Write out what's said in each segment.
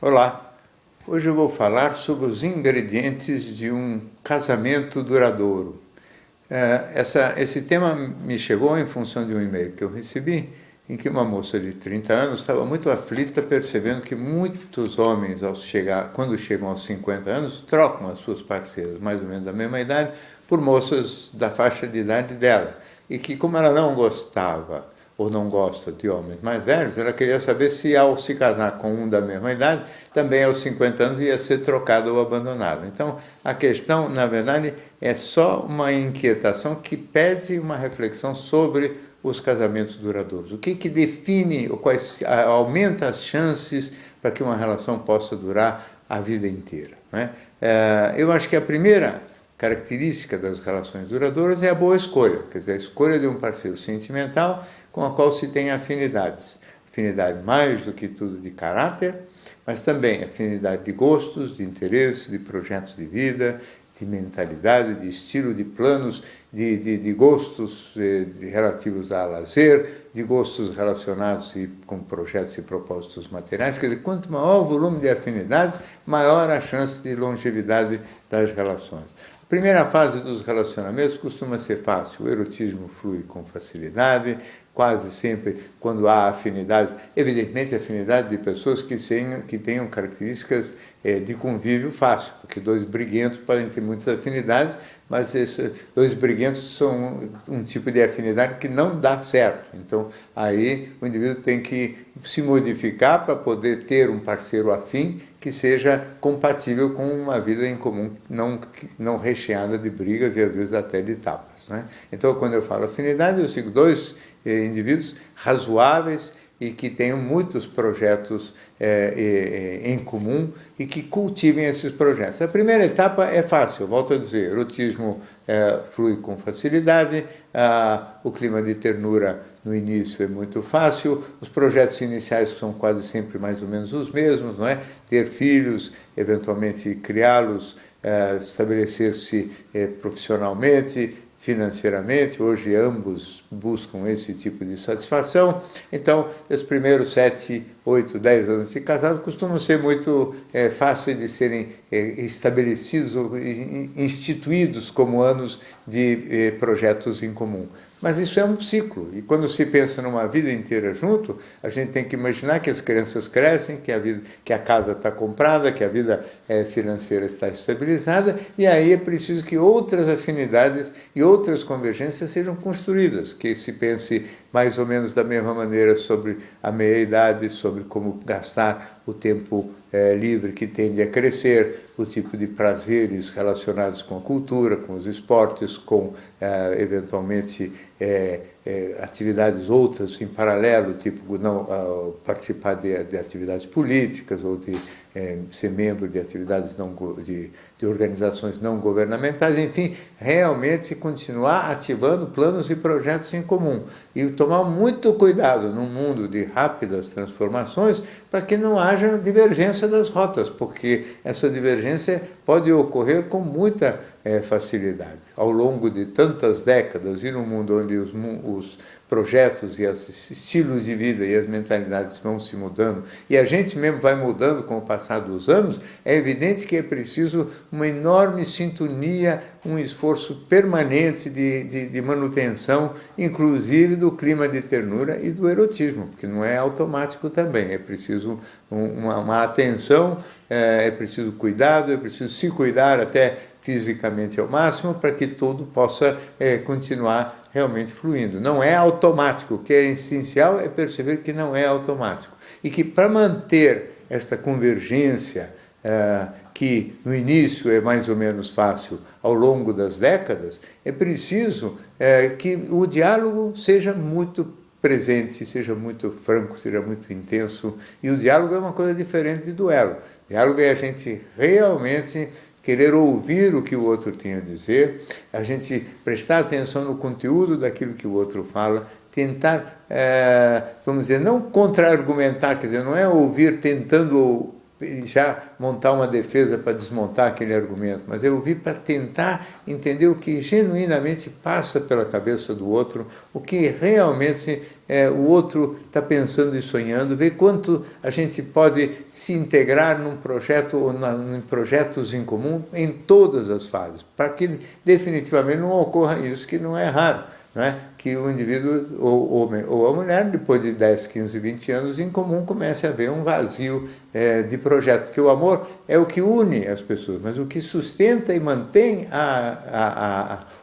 Olá, hoje eu vou falar sobre os ingredientes de um casamento duradouro. Esse tema me chegou em função de um e-mail que eu recebi, em que uma moça de 30 anos estava muito aflita, percebendo que muitos homens, quando chegam aos 50 anos, trocam as suas parceiras, mais ou menos da mesma idade, por moças da faixa de idade dela. E que, como ela não gostava ou não gosta de homens mais velhos, ela queria saber se, ao se casar com um da mesma idade, também aos 50 anos ia ser trocado ou abandonado. Então, a questão, na verdade, é só uma inquietação que pede uma reflexão sobre os casamentos duradouros. O que define, aumenta as chances para que uma relação possa durar a vida inteira, né? Eu acho que a primeira característica das relações duradouras é a boa escolha, quer dizer, a escolha de um parceiro sentimental com a qual se tem afinidades. Afinidade mais do que tudo de caráter, mas também afinidade de gostos, de interesses, de projetos de vida, de mentalidade, de estilo, de planos, de gostos relativos a lazer, de gostos relacionados com projetos e propósitos materiais. Quer dizer, quanto maior o volume de afinidades, maior a chance de longevidade das relações. A primeira fase dos relacionamentos costuma ser fácil, o erotismo flui com facilidade, quase sempre quando há afinidades, evidentemente afinidade de pessoas que tenham características de convívio fácil, porque dois briguentos podem ter muitas afinidades, mas esses dois briguentos são um tipo de afinidade que não dá certo. Então, aí o indivíduo tem que se modificar para poder ter um parceiro afim que seja compatível com uma vida em comum, não recheada de brigas e às vezes até de tapas, né? Então, quando eu falo afinidade, eu sigo dois indivíduos razoáveis e que tenham muitos projetos em comum e que cultivem esses projetos. A primeira etapa é fácil, volto a dizer, erotismo flui com facilidade, o clima de ternura no início é muito fácil, os projetos iniciais são quase sempre mais ou menos os mesmos, não é? Ter filhos, eventualmente criá-los, estabelecer-se profissionalmente, financeiramente, hoje ambos buscam esse tipo de satisfação. Então, os primeiros 7, 8, 10 anos de casado costumam ser muito fáceis de serem estabelecidos ou instituídos como anos de projetos em comum. Mas isso é um ciclo, e quando se pensa numa vida inteira junto, a gente tem que imaginar que as crianças crescem, que a casa está comprada, que a vida financeira está estabilizada, e aí é preciso que outras afinidades e outras convergências sejam construídas, que se pense mais ou menos da mesma maneira sobre a meia-idade, sobre como gastar o tempo livre que tende a crescer, o tipo de prazeres relacionados com a cultura, com os esportes, com, eventualmente, atividades outras em paralelo, tipo participar de atividades políticas ou de ser membro de atividades de organizações não governamentais, enfim, realmente continuar ativando planos e projetos em comum e tomar muito cuidado num mundo de rápidas transformações para que não haja divergência das rotas, porque essa divergência pode ocorrer com muita facilidade. Ao longo de tantas décadas e num mundo onde os projetos e os estilos de vida e as mentalidades vão se mudando e a gente mesmo vai mudando com o passar dos anos, é evidente que é preciso uma enorme sintonia, um esforço permanente de manutenção, inclusive do clima de ternura e do erotismo, porque não é automático também, é preciso uma atenção, é preciso cuidado, é preciso se cuidar até fisicamente ao máximo para que tudo possa continuar realmente fluindo. Não é automático, o que é essencial é perceber que não é automático. E que para manter esta convergência, que no início é mais ou menos fácil, ao longo das décadas, é preciso que o diálogo seja muito presente, seja muito franco, seja muito intenso. E o diálogo é uma coisa diferente de duelo. O diálogo é a gente realmente querer ouvir o que o outro tem a dizer, a gente prestar atenção no conteúdo daquilo que o outro fala, tentar, vamos dizer, não contra-argumentar, quer dizer, não é ouvir tentando já montar uma defesa para desmontar aquele argumento, mas eu ouvi para tentar entender o que genuinamente passa pela cabeça do outro, o que realmente o outro está pensando e sonhando, ver quanto a gente pode se integrar num projeto ou em projetos em comum em todas as fases, para que definitivamente não ocorra isso, que não é raro. Não é? Que o indivíduo, ou o homem ou a mulher, depois de 10, 15, 20 anos, em comum, comece a haver um vazio de projeto. Porque o amor é o que une as pessoas, mas o que sustenta e mantém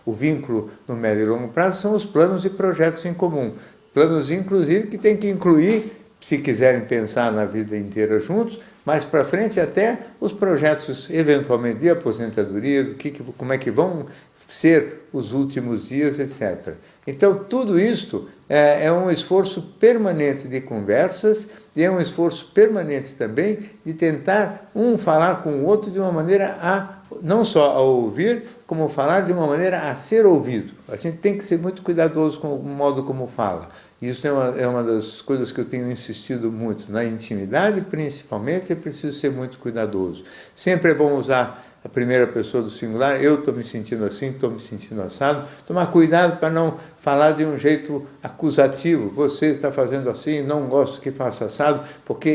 o vínculo no médio e longo prazo são os planos e projetos em comum. Planos, inclusive, que tem que incluir, se quiserem pensar na vida inteira juntos, mais para frente até os projetos, eventualmente, de aposentadoria, como é que vão ser os últimos dias, etc. Então, tudo isto é um esforço permanente de conversas e é um esforço permanente também de tentar falar com o outro de uma maneira não só a ouvir, como falar de uma maneira a ser ouvido. A gente tem que ser muito cuidadoso com o modo como fala. Isso é uma das coisas que eu tenho insistido muito. Na intimidade, principalmente, é preciso ser muito cuidadoso. Sempre é bom usar a primeira pessoa do singular, eu estou me sentindo assim, estou me sentindo assado. Tomar cuidado para não falar de um jeito acusativo. Você está fazendo assim, não gosto que faça assado, porque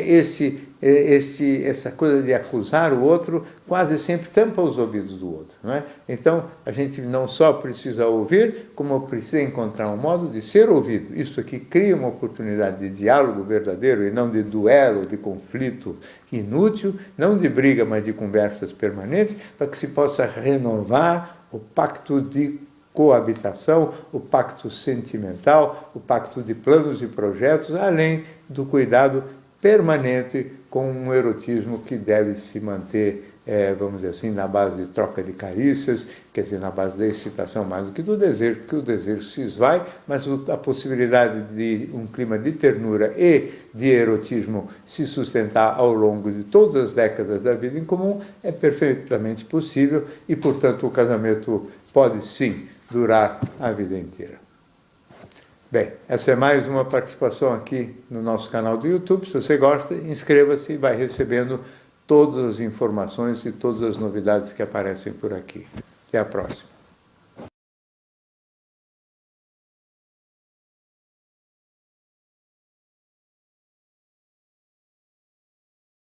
essa coisa de acusar o outro quase sempre tampa os ouvidos do outro. Não é? Então, a gente não só precisa ouvir, como precisa encontrar um modo de ser ouvido. Isto aqui cria uma oportunidade de diálogo verdadeiro e não de duelo, de conflito inútil, não de briga, mas de conversas permanentes, para que se possa renovar o pacto de coabitação, o pacto sentimental, o pacto de planos e projetos, além do cuidado permanente com um erotismo que deve se manter, vamos dizer assim, na base de troca de carícias, quer dizer, na base da excitação mais do que do desejo, porque o desejo se esvai, mas a possibilidade de um clima de ternura e de erotismo se sustentar ao longo de todas as décadas da vida em comum é perfeitamente possível e, portanto, o casamento pode sim durar a vida inteira. Bem, essa é mais uma participação aqui no nosso canal do YouTube. Se você gosta, inscreva-se e vai recebendo todas as informações e todas as novidades que aparecem por aqui. Até a próxima.